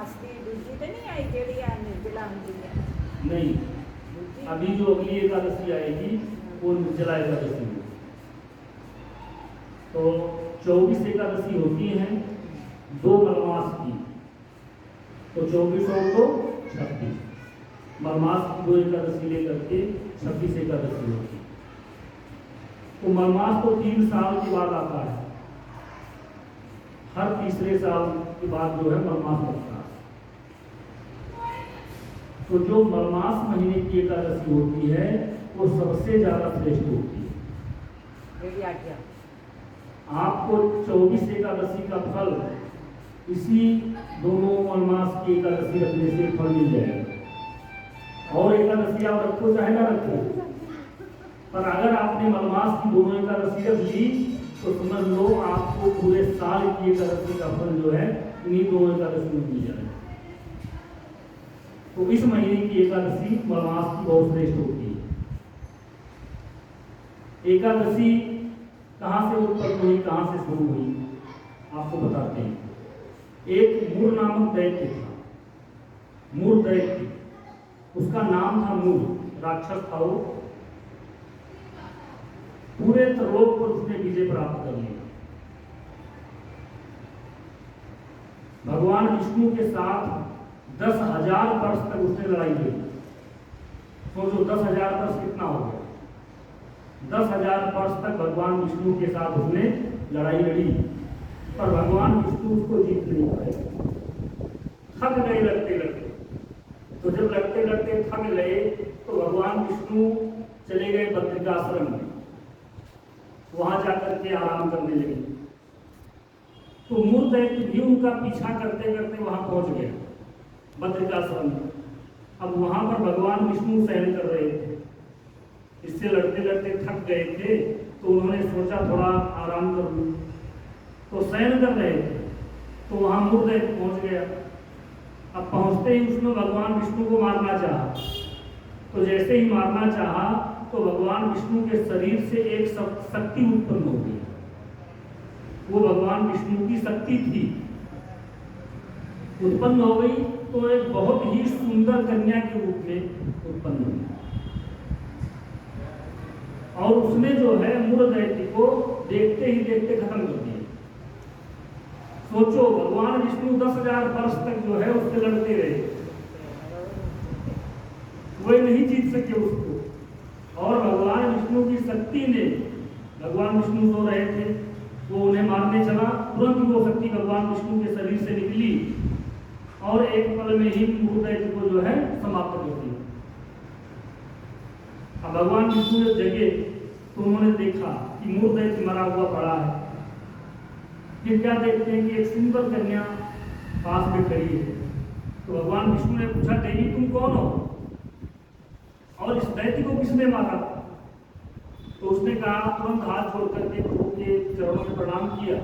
मलमास की दूसरी तो नहीं आई केड़ी आ निर्जला हुंदी है? नहीं, दूसरी? अभी जो अगली एकादशी आएगी वो निर्जला एकादशी है। तो 24 एकादशी होती हैं 2 मलमास की, तो 24 और 2 26 मलमास की 2 एकादशी लेकर के 26 एकादशी होती है। तो मलमास तो 3 साल के बाद आता है, हर तीसरे साल के बाद जो है मलमास लगता है। तो जो मलमास महीने की एकादशी होती है वो सबसे ज्यादा श्रेष्ठ होती है। केड़ी आज्ञा? आपको 24 एकादशी का फल इसी दोनों मलमास की एकादशी रखने से फल मिल जाएगा। और एकादशी आप रखो चाहे ना रखो, पर अगर आपने मलमास की दोनों एकादशी रख ली तो समझ लो आपको पूरे साल की एकादशी का फल जो है इन्हीं दोनों एकादशी में मिल जाएगा। तो इस महीने की एकादशी मलमास की बहुत श्रेष्ठ होती है। एकादशी कहाँ से उत्पन्न हुई, कहाँ से शुरू हुई, आपको बताते हैं। एक मूर नामक दैत्य था, मूर दैत्य, उसका नाम था मूर, राक्षस था वो। पूरे त्रिलोक पर उसने विजय प्राप्त कर लिया। भगवान विष्णु के साथ 10,000 वर्ष तक उसने लड़ाई लड़ी। सोचो 10,000 वर्ष कितना हो गया। 10,000 वर्ष तक भगवान विष्णु के साथ उसने लड़ाई लड़ी, पर भगवान विष्णु उसको जीत नहीं पाए। थक गए लड़ते लड़ते। तो जब लड़ते लड़ते थक गए तो भगवान विष्णु चले गए बद्रिकाश्रम में, वहां जाकर के आराम करने लगे। तो मूल दैत्य भी उनका पीछा करते करते वहां पहुंच गया बद्रिकाश्रम में। अब वहां पर भगवान विष्णु शयन कर रहे थे, इससे लड़ते लड़ते थक गए थे, तो उन्होंने सोचा थोड़ा आराम कर लूं, तो शयन कर रहे थे। तो वहां मूल दैत्य पहुंच गया। अब पहुंचते ही उसने भगवान विष्णु को मारना चाहा। तो जैसे ही मारना चाहा तो भगवान विष्णु के शरीर से एक शक्ति उत्पन्न हो गई। वो भगवान विष्णु की शक्ति थी, उत्पन्न हो गई। तो एक बहुत ही सुंदर कन्या के रूप में उत्पन्न हुई और उसने जो है मूल दैत्य को देखते ही देखते खत्म कर दिया। सोचो भगवान विष्णु 10,000 वर्ष तक जो है उससे लड़ते रहे, वह नहीं जीत सके उसको। और भगवान विष्णु की शक्ति ने, भगवान विष्णु सो रहे थे, वो उन्हें मारने चला, तुरंत वो शक्ति भगवान विष्णु के शरीर से निकली और एक पल में ही मूल दैत्य को जो है समाप्त कर दिया। अब भगवान विष्णु जब जगे तो उन्होंने देखा कि मूल दैत्य मरा हुआ पड़ा है। फिर क्या देखते हैं कि एक सुंदर कन्या पास में खड़ी है। तो भगवान विष्णु ने पूछा, देवी तुम कौन हो और इस दैत्य को किसने मारा? तो उसने कहा, तुरंत हाथ जोड़ करके प्रभु के चरणों में प्रणाम किया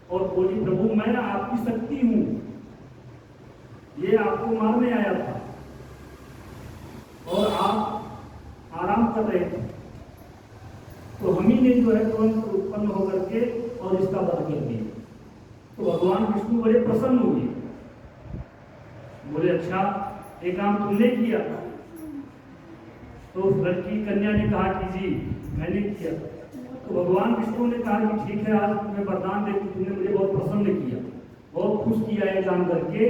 और बोली, प्रभु मैं आपकी शक्ति हूं, ये आपको मारने आया था और आप आराम कर रहे थे। तो हम ही ने जो है तुरंत उत्पन्न होकर के और इसका वध कर दिया। तो भगवान विष्णु बड़े प्रसन्न हुए, बोले अच्छा एक काम तुमने किया? तो उस लड़की कन्या ने कहा कि जी मैंने किया। तो भगवान विष्णु ने कहा कि ठीक है, आज तुम्हें वरदान देती, तुमने मुझे बहुत प्रसन्न किया, बहुत खुश किया है जान करके,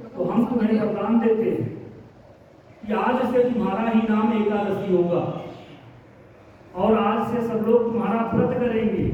तो हम तुम्हें वरदान देते हैं कि आज से तुम्हारा ही नाम एकादशी होगा और आज से सब लोग तुम्हारा व्रत करेंगे